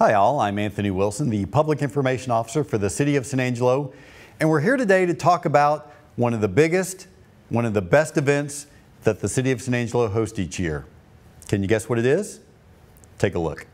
Hi all, I'm Anthony Wilson, the Public Information Officer for the City of San Angelo, and we're here today to talk about one of the biggest, one of the best events that the City of San Angelo hosts each year. Can you guess what it is? Take a look.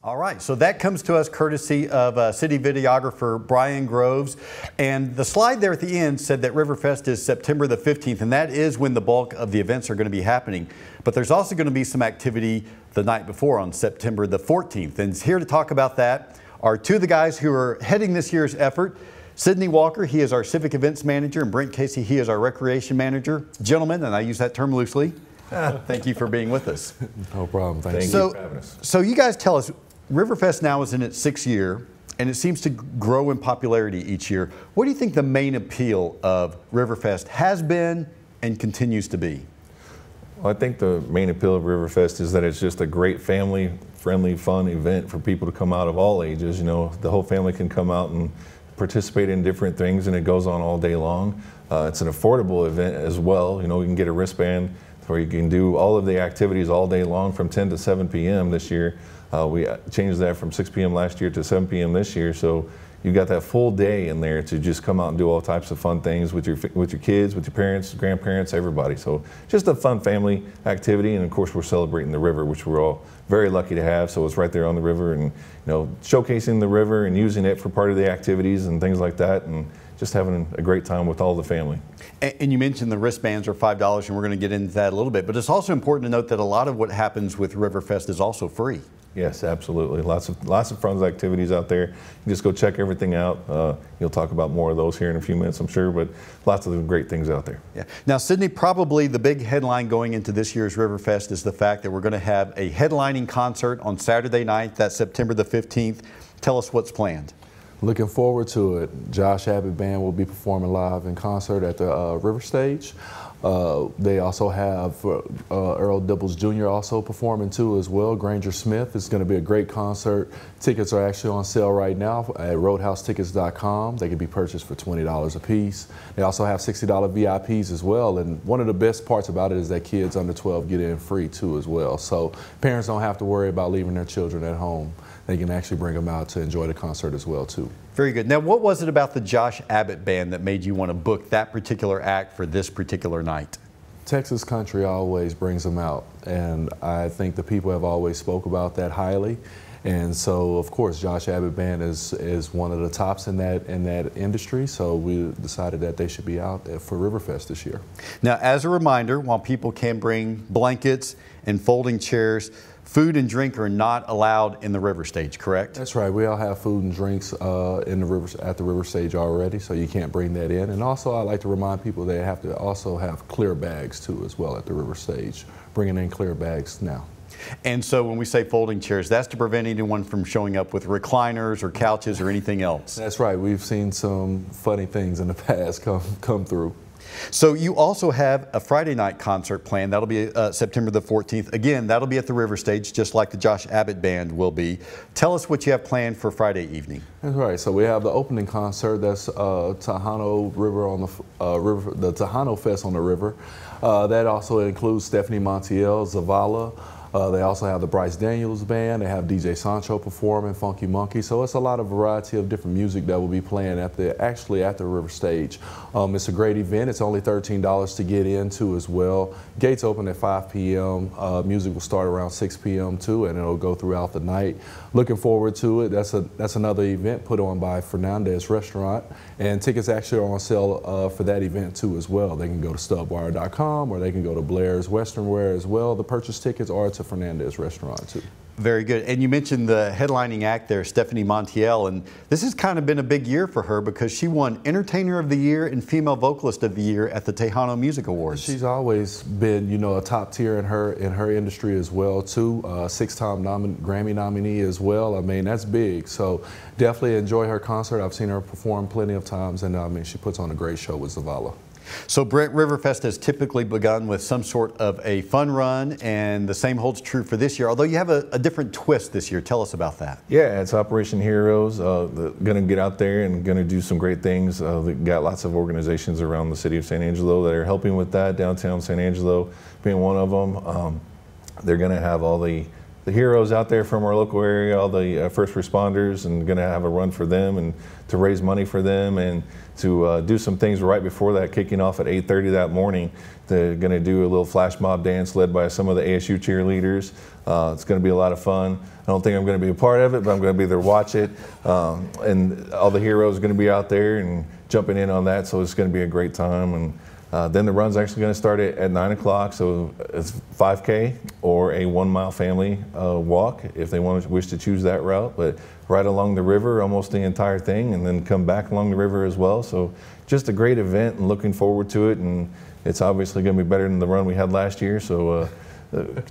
All right, so that comes to us courtesy of city videographer Brian Groves. And the slide there at the end said that RiverFest is September the 15th, and that is when the bulk of the events are going to be happening. But there's also going to be some activity the night before on September the 14th. And here to talk about that are two of the guys who are heading this year's effort. Sydney Walker, he is our Civic Events Manager, and Brent Casey, he is our Recreation Manager. Gentlemen, and I use that term loosely, thank you for being with us. No problem. Thank you for having us. So you guys tell us, RiverFest now is in its 6th year, and it seems to grow in popularity each year. What do you think the main appeal of RiverFest has been and continues to be? Well, I think the main appeal of RiverFest is that it's just a great family-friendly, fun event for people to come out of all ages. You know, the whole family can come out and participate in different things, and it goes on all day long. It's an affordable event as well. You know, you can get a wristband where you can do all of the activities all day long from 10 to 7 p.m. this year. We changed that from 6 p.m. last year to 7 p.m. this year, so you got that full day in there to just come out and do all types of fun things with your kids, with your parents, grandparents, everybody. So just a fun family activity, and of course we're celebrating the river, which we're all very lucky to have. So it's right there on the river, and you know, showcasing the river and using it for part of the activities and things like that, and just having a great time with all the family. And you mentioned the wristbands are $5, and we're going to get into that a little bit, but it's also important to note that a lot of what happens with RiverFest is also free. Yes, absolutely. Lots of fun activities out there. You just go check everything out. You'll talk about more of those here in a few minutes, I'm sure, but lots of great things out there. Yeah. Now, Sydney, probably the big headline going into this year's RiverFest is the fact that we're going to have a headlining concert on Saturday night, that's September the 15th. Tell us what's planned. Looking forward to it. Josh Abbott Band will be performing live in concert at the River Stage. They also have Earl Dibbles Jr. also performing too as well. Granger Smith. It's going to be a great concert. Tickets are actually on sale right now at roadhousetickets.com. They can be purchased for $20 a piece. They also have $60 VIPs as well. And one of the best parts about it is that kids under 12 get in free too as well. So parents don't have to worry about leaving their children at home. They can actually bring them out to enjoy the concert as well too. Very good. Now, what was it about the Josh Abbott Band that made you want to book that particular act for this particular night? Texas country always brings them out, and I think the people have always spoke about that highly. And so, of course, Josh Abbott Band is one of the tops in that industry, so we decided that they should be out for RiverFest this year. Now, as a reminder, while people can bring blankets and folding chairs, food and drink are not allowed in the river stage, correct? That's right. We all have food and drinks at the river stage already, so you can't bring that in. And also, I like to remind people they have to also have clear bags too as well at the river stage, bringing in clear bags now. And so when we say folding chairs, that's to prevent anyone from showing up with recliners or couches or anything else. That's right. We've seen some funny things in the past come through. So you also have a Friday night concert planned. That'll be September the 14th. Again, that'll be at the River Stage, just like the Josh Abbott Band will be. Tell us what you have planned for Friday evening. That's right. So we have the opening concert. That's Tejano River on the Tejano Fest on the river. That also includes Stephanie Montiel, Zavala. They also have the Bryce Daniels Band. They have DJ Sancho performing, Funky Monkey. So it's a lot of variety of different music that will be playing actually at the River Stage. It's a great event. It's only $13 to get into as well. Gates open at 5 p.m. Music will start around 6 p.m. too, and it'll go throughout the night. Looking forward to it. That's another event put on by Fernandez Restaurant, and tickets actually are on sale for that event too as well. They can go to stubwire.com or they can go to Blair's Western Wear as well. The purchase tickets are to Fernandez Restaurant too. Very good. And you mentioned the headlining act there, Stephanie Montiel, and this has kind of been a big year for her because she won Entertainer of the Year and Female Vocalist of the Year at the Tejano Music Awards. She's always been, you know, a top tier in her industry as well too. 6-time Grammy nominee as well. I mean, that's big. So definitely enjoy her concert. I've seen her perform plenty of times, and I mean, she puts on a great show with Zavala. So Brent, RiverFest has typically begun with some sort of a fun run, and the same holds true for this year, although you have a different twist this year. Tell us about that. Yeah, it's Operation Heroes. Going to get out there and going to do some great things. They've got lots of organizations around the city of San Angelo that are helping with that, downtown San Angelo being one of them. They're going to have all the heroes out there from our local area, all the first responders, and going to have a run for them and to raise money for them and to do some things right before that, kicking off at 8:30 that morning. They're going to do a little flash mob dance led by some of the ASU cheerleaders. It's going to be a lot of fun. I don't think I'm going to be a part of it, but I'm going to be there to watch it. And all the heroes are going to be out there and jumping in on that, so it's going to be a great time. And then the run's actually going to start at 9 o'clock, so it's 5K or a 1-mile family walk if they wish to choose that route. But right along the river, almost the entire thing, and then come back along the river as well. So just a great event and looking forward to it. And it's obviously going to be better than the run we had last year. So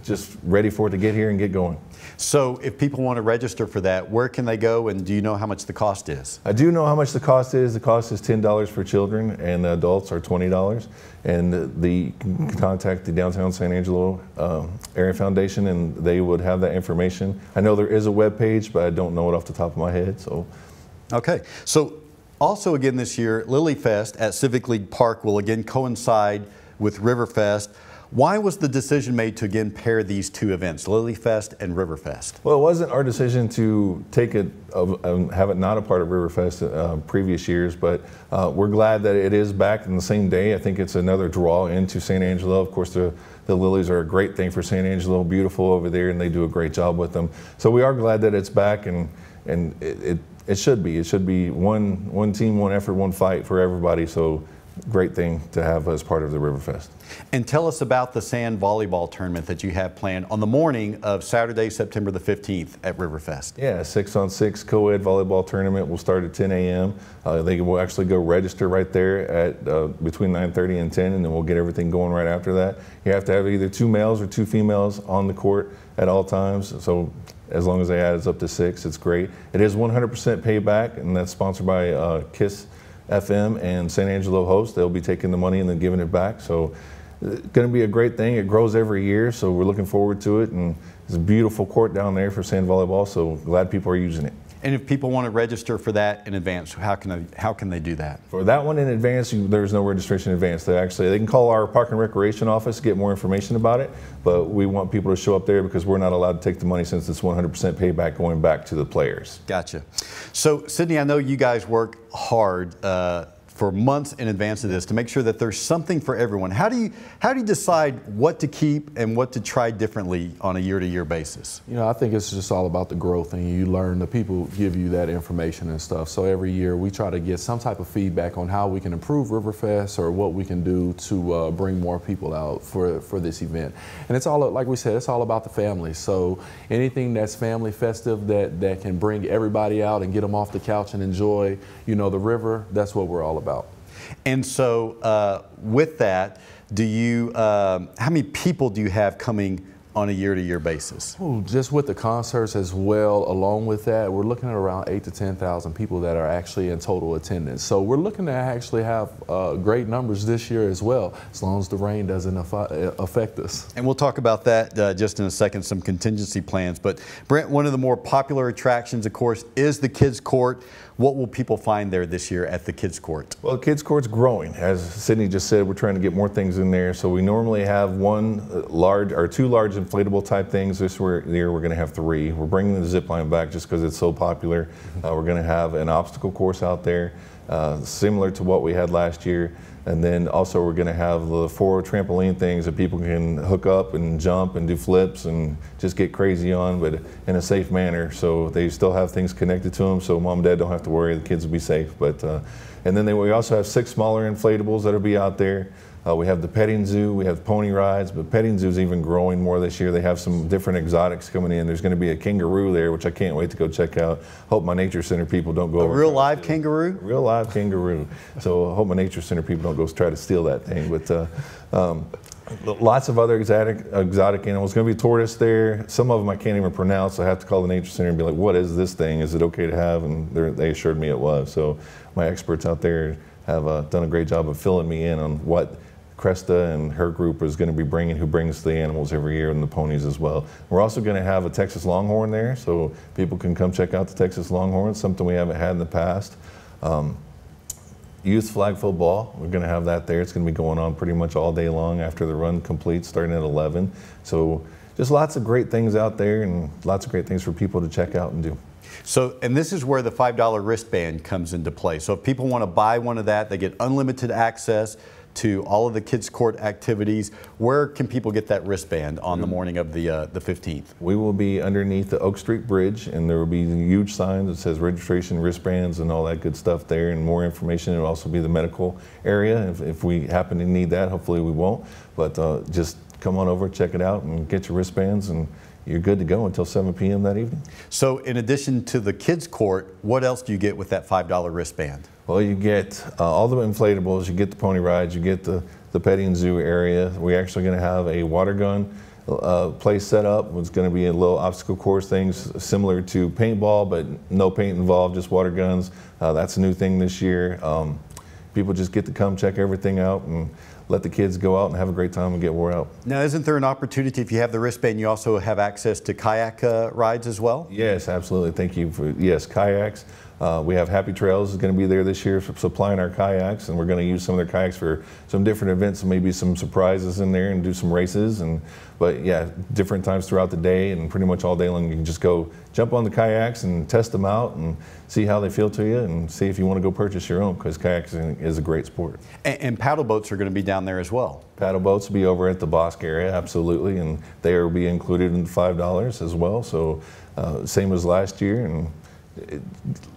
just ready for it to get here and get going. So if people want to register for that, where can they go, and do you know how much the cost is? I do know how much the cost is. The cost is $10 for children, and adults are $20. And you can contact the Downtown San Angelo Area Foundation, and they would have that information. I know there is a web page, but I don't know it off the top of my head. So, okay. So also again this year, Lily Fest at Civic League Park will again coincide with RiverFest. Why was the decision made to again pair these two events, Lily Fest and RiverFest? Well, it wasn't our decision to take it, have it not a part of RiverFest previous years, but we're glad that it is back in the same day. I think it's another draw into San Angelo. Of course, the lilies are a great thing for San Angelo, beautiful over there, and they do a great job with them. So we are glad that it's back, and it should be. It should be one team, one effort, one fight for everybody. So great thing to have as part of the RiverFest. And tell us about the sand volleyball tournament that you have planned on the morning of Saturday, September the 15th at RiverFest. Yeah, 6-on-6 co-ed volleyball tournament will start at 10 a.m. They will actually go register right there at between 9:30 and 10, and then we'll get everything going right after that. You have to have either 2 males or 2 females on the court at all times. So as long as they add up to 6, it's great. It is 100% payback, and that's sponsored by KISS FM and San Angelo host. They'll be taking the money and then giving it back. So it's going to be a great thing. It grows every year, so we're looking forward to it. And it's a beautiful court down there for sand volleyball, so glad people are using it. And if people want to register for that in advance, how can they do that? For that one in advance, there's no registration in advance. They can call our Park and Recreation office to get more information about it, but we want people to show up there because we're not allowed to take the money since it's 100% payback going back to the players. Gotcha. So Sydney, I know you guys work hard for months in advance of this to make sure that there's something for everyone. How do you decide what to keep and what to try differently on a year-to-year basis? You know, I think it's just all about the growth, and you learn, the people give you that information and stuff. So every year we try to get some type of feedback on how we can improve RiverFest or what we can do to bring more people out for this event. And it's all, like we said, it's all about the family. So anything that's family festive that can bring everybody out and get them off the couch and enjoy, you know, the river, that's what we're all about. And so with that, how many people do you have coming on a year-to-year basis? Ooh, just with the concerts as well, along with that, we're looking at around 8,000 to 10,000 people that are actually in total attendance. So we're looking to actually have great numbers this year as well, as long as the rain doesn't affect us. And we'll talk about that just in a second, some contingency plans. But Brent, one of the more popular attractions, of course, is the Kids Court. What will people find there this year at the Kids Court? Well, the Kids Court's growing. As Sydney just said, we're trying to get more things in there. So we normally have 2 large inflatable type things. This year we're going to have 3. We're bringing the zip line back just because it's so popular. We're going to have an obstacle course out there, similar to what we had last year. And then also we're going to have the 4 trampoline things that people can hook up and jump and do flips and just get crazy on, but in a safe manner. So they still have things connected to them, so mom and dad don't have to worry, the kids will be safe. But and then we also have 6 smaller inflatables that'll be out there. We have the petting zoo, we have pony rides, but petting zoo is even growing more this year. They have some different exotics coming in. There's going to be a kangaroo there, which I can't wait to go check out. Hope my nature center people don't go a over. Real live kangaroo? A real live kangaroo. So I hope my nature center people don't go try to steal that thing. But lots of other exotic animals. Going to be tortoise there. Some of them I can't even pronounce. So I have to call the nature center and be like, what is this thing? Is it okay to have? And they assured me it was. So my experts out there have done a great job of filling me in on what Cresta and her group is going to be bringing, who brings the animals every year and the ponies as well. We're also going to have a Texas Longhorn there, so people can come check out the Texas Longhorn, something we haven't had in the past. Youth flag football, we're going to have that there. It's going to be going on pretty much all day long after the run completes, starting at 11. So just lots of great things out there and lots of great things for people to check out and do. So, and this is where the $5 wristband comes into play. So if people want to buy one of that, they get unlimited access to all of the kids' court activities. Where can people get that wristband on the morning of the 15th? We will be underneath the Oak Street Bridge, and there will be a huge sign that says registration, wristbands, and all that good stuff there, and more information. It will also be the medical area if we happen to need that. Hopefully we won't, but just come on over, check it out, and get your wristbands, and you're good to go until 7 p.m. that evening. So in addition to the kids' court, what else do you get with that $5 wristband? Well, you get all the inflatables, you get the pony rides, you get the petting zoo area. We're actually going to have a water gun place set up. It's going to be a little obstacle course things similar to paintball, but no paint involved, just water guns. That's a new thing this year. People just get to come check everything out and let the kids go out and have a great time and get wore out. Now, isn't there an opportunity, if you have the wristband, you also have access to kayak rides as well? Yes, absolutely. Thank you for, yes, kayaks. We have Happy Trails is going to be there this year supplying our kayaks, and we're going to use some of their kayaks for some different events, maybe some surprises in there and do some races. But yeah, different times throughout the day and pretty much all day long. You can just go jump on the kayaks and test them out and see how they feel to you and see if you want to go purchase your own, because kayaking is a great sport. And paddle boats are going to be down there as well. Paddle boats will be over at the Bosque area, absolutely, and they will be included in the $5 as well. So same as last year, and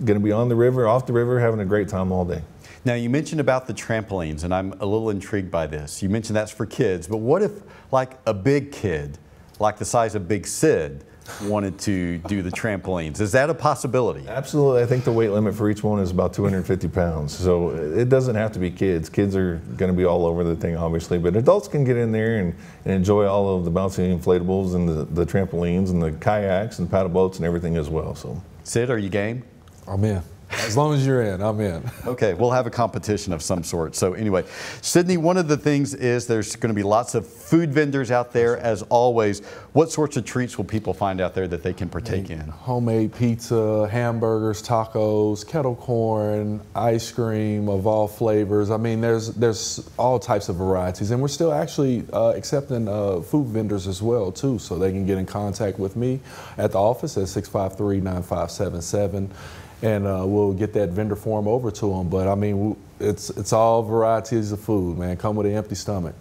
going to be on the river, off the river, having a great time all day. Now, you mentioned about the trampolines, and I'm a little intrigued by this. You mentioned that's for kids, but what if like a big kid, like the size of Big Sid, wanted to do the trampolines? Is that a possibility? Absolutely. I think the weight limit for each one is about 250 pounds. So it doesn't have to be kids. Kids are going to be all over the thing, obviously, but adults can get in there and enjoy all of the bouncy inflatables and the trampolines and the kayaks and paddle boats and everything as well. So, Sid, are you game? I'm in. As long as you're in, I'm in. Okay, we'll have a competition of some sort. So anyway, Sydney, one of the things is there's going to be lots of food vendors out there as always. What sorts of treats will people find out there that they can partake in? Homemade pizza, hamburgers, tacos, kettle corn, ice cream of all flavors. I mean, there's all types of varieties, and we're still actually accepting food vendors as well too, so they can get in contact with me at the office at 653-9577. And we'll get that vendor form over to them. But I mean, it's all varieties of food, man. Come with an empty stomach.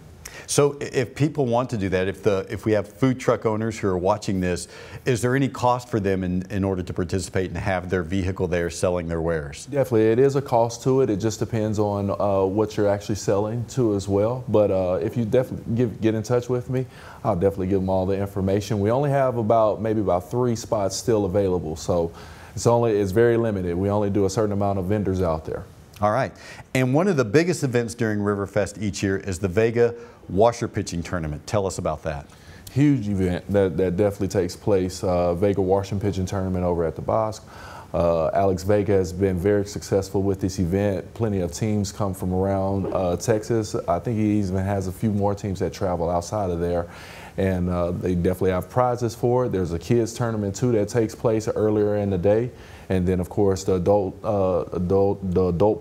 So if people want to do that, if we have food truck owners who are watching this, is there any cost for them in order to participate and have their vehicle there selling their wares? Definitely, it is a cost to it. It just depends on what you're actually selling to as well. But if you definitely get in touch with me, I'll definitely give them all the information. We only have maybe about 3 spots still available, so it's very limited. We only do a certain amount of vendors out there. All right. And one of the biggest events during RiverFest each year is the Vega Washer Pitching Tournament. Tell us about that. Huge event that definitely takes place. Vega Washing Pitching Tournament over at the Bosque. Alex Vega has been very successful with this event. Plenty of teams come from around Texas. I think he even has a few more teams that travel outside of there. And they definitely have prizes for it. There's a kids tournament too that takes place earlier in the day, and then of course the adult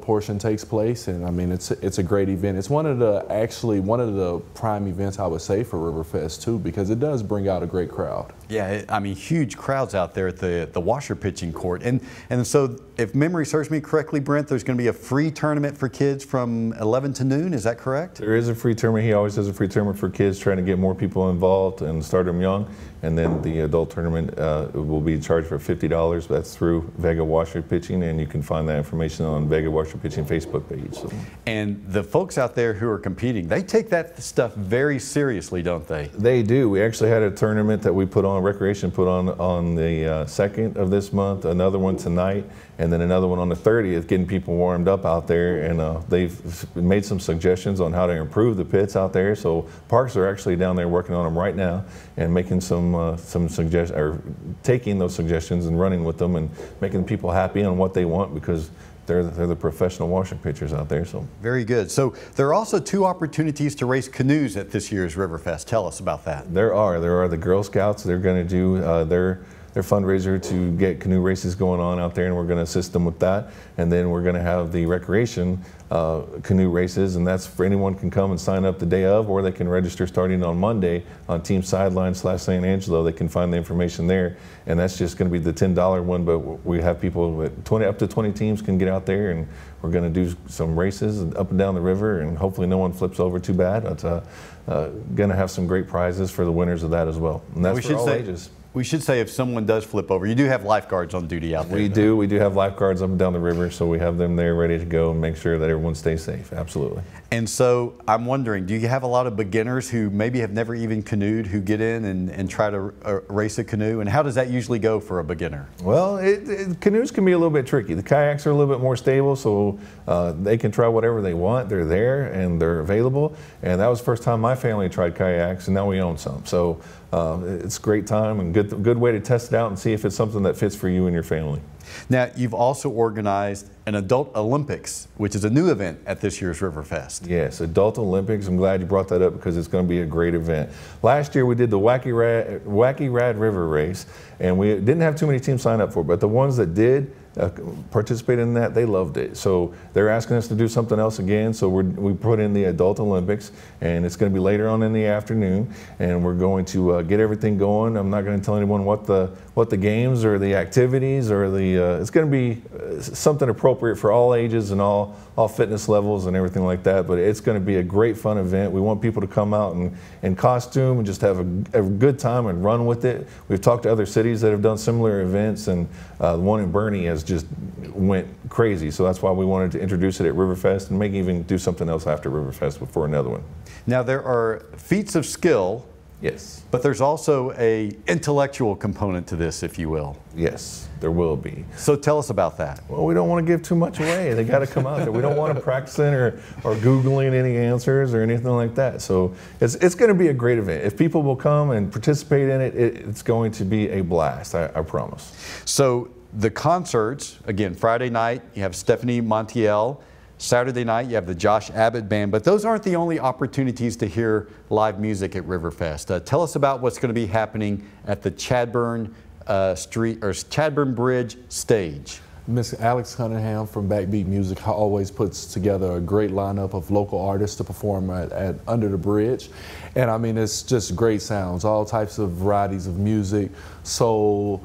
portion takes place. And I mean, it's a great event. It's one of the prime events, I would say, for RiverFest too, because it does bring out a great crowd. Yeah, I mean, huge crowds out there at the washer pitching court. And so if memory serves me correctly, Brent, there's going to be a free tournament for kids from 11 to noon, is that correct? There is a free tournament. He always does a free tournament for kids, trying to get more people involved and start them young. and then the adult tournament will be charged for $50. That's through Vega Washer Pitching, and you can find that information on Vega Washer Pitching Facebook page. So. And the folks out there who are competing, they take that stuff very seriously, don't they? They do. We actually had a tournament that we put on, Recreation put on the 2nd of this month, another one tonight, and then another one on the 30th, getting people warmed up out there. And they've made some suggestions on how to improve the pits out there. So parks are actually down there working on them right now and making some suggestions, or taking those suggestions and running with them and making people happy on what they want, because they're the professional washer pitchers out there. So very good. So there are also 2 opportunities to race canoes at this year's RiverFest. Tell us about that. There are the Girl Scouts. They're going to do their fundraiser to get canoe races going on out there, and we're going to assist them with that. And then we're going to have the recreation canoe races, and that's for anyone can come and sign up the day of, or they can register starting on Monday on Team Sideline / St. Angelo. They can find the information there, and that's just going to be the $10 one. But we have people with up to 20 teams can get out there, and we're going to do some races up and down the river, and hopefully no one flips over too bad. It's going to have some great prizes for the winners of that as well, and that's for all ages. We should say if someone does flip over, you do have lifeguards on duty out there. We do. We do have lifeguards up and down the river, so we have them there ready to go and make sure that everyone stays safe. Absolutely. And so I'm wondering, do you have a lot of beginners who maybe have never even canoed who get in and try to race a canoe? And how does that usually go for a beginner? Well, canoes can be a little bit tricky. The kayaks are a little bit more stable, so they can try whatever they want. They're there and they're available. And that was the first time my family tried kayaks, and now we own some. So it's a great time and good way to test it out and see if it's something that fits for you and your family. Now, you've also organized an Adult Olympics, which is a new event at this year's RiverFest. Yes, Adult Olympics. I'm glad you brought that up because it's going to be a great event. Last year we did the Wacky Rad River Race, and we didn't have too many teams sign up for it, but the ones that did participate in that, they loved it. So they're asking us to do something else again, so we put in the Adult Olympics, and it's going to be later on in the afternoon, and we're going to get everything going. I'm not going to tell anyone what the games or the activities or it's going to be something appropriate for all ages and all fitness levels and everything like that, but it's going to be a great fun event. We want people to come out in costume and just have a good time and run with it. We've talked to other cities that have done similar events, and the one in Bernie has just went crazy, so that's why we wanted to introduce it at RiverFest and maybe even do something else after RiverFest before another one. Now, there are feats of skill. Yes. But there's also a intellectual component to this, if you will. Yes, there will be. So tell us about that. Well, we don't want to give too much away. They got to come out there. We don't want to practicing or Googling any answers or anything like that. So it's going to be a great event. If people will come and participate in it, it's going to be a blast, I promise. So the concerts, again, Friday night, you have Stephanie Montiel. Saturday night, you have the Josh Abbott Band, but those aren't the only opportunities to hear live music at RiverFest. Tell us about what's going to be happening at the Chadburn Chadburn Bridge stage. Miss Alex Cunningham from Backbeat Music always puts together a great lineup of local artists to perform at Under the Bridge. And I mean, it's just great sounds, all types of varieties of music, soul,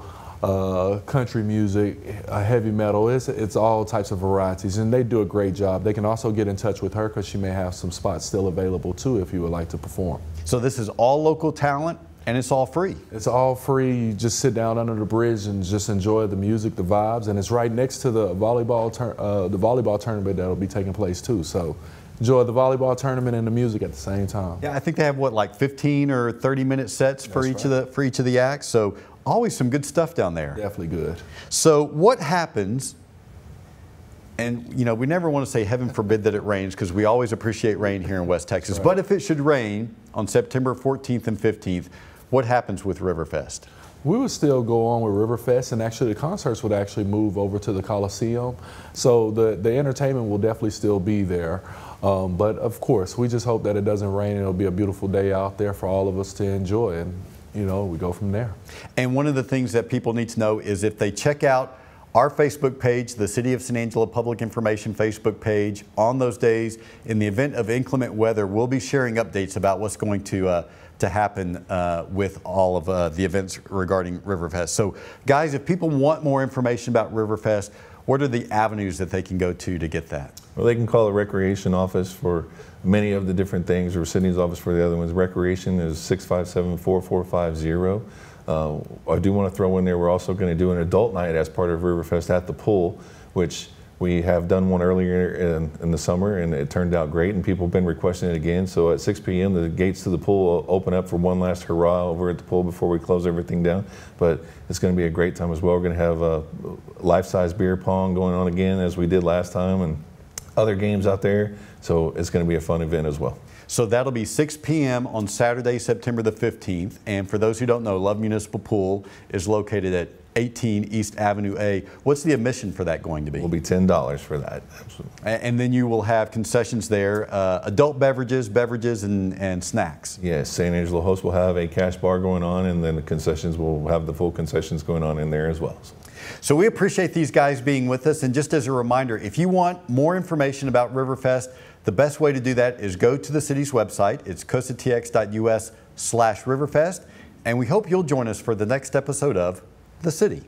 country music, heavy metal. It's all types of varieties, and they do a great job. They can also get in touch with her because she may have some spots still available too if you would like to perform. So this is all local talent, and it's all free. It's all free. You just sit down under the bridge and just enjoy the music, the vibes, and it's right next to the volleyball tournament that'll be taking place too. So enjoy the volleyball tournament and the music at the same time. Yeah, I think they have what, like 15 or 30-minute sets for each of the acts. So always some good stuff down there. Definitely good. So what happens, and you know, we never want to say heaven forbid that it rains because we always appreciate rain here in West Texas, but if it should rain on September 14th and 15th, what happens with RiverFest? We would still go on with RiverFest, and actually the concerts would actually move over to the Coliseum. So the entertainment will definitely still be there. But of course, we just hope that it doesn't rain and it'll be a beautiful day out there for all of us to enjoy. And you know, we go from there. And one of the things that people need to know is if they check out our Facebook page, the City of San Angelo Public Information Facebook page, on those days, in the event of inclement weather, we'll be sharing updates about what's going to happen with all of the events regarding RiverFest. So guys, if people want more information about RiverFest, what are the avenues that they can go to get that? Well, they can call the recreation office for many of the different things, or Sydney's office for the other ones. Recreation is 657-4450. I do want to throw in there, we're also going to do an adult night as part of RiverFest at the pool, which we have done one earlier in the summer, and it turned out great, and people have been requesting it again. So at 6 p.m., the gates to the pool will open up for one last hurrah over at the pool before we close everything down. But it's going to be a great time as well. We're going to have a life-size beer pong going on again as we did last time, and other games out there. So it's going to be a fun event as well. So that'll be 6 p.m. on Saturday, September the 15th. And for those who don't know, Love Municipal Pool is located at 18 East Avenue A. What's the admission for that going to be? It will be $10 for that. Absolutely. And then you will have concessions there, adult beverages, and snacks. Yes, St. Angelo Host will have a cash bar going on, and then the concessions will have the full concessions going on in there as well. So we appreciate these guys being with us. And just as a reminder, if you want more information about RiverFest, the best way to do that is go to the city's website. It's cosatx.us/RiverFest. And we hope you'll join us for the next episode of The City.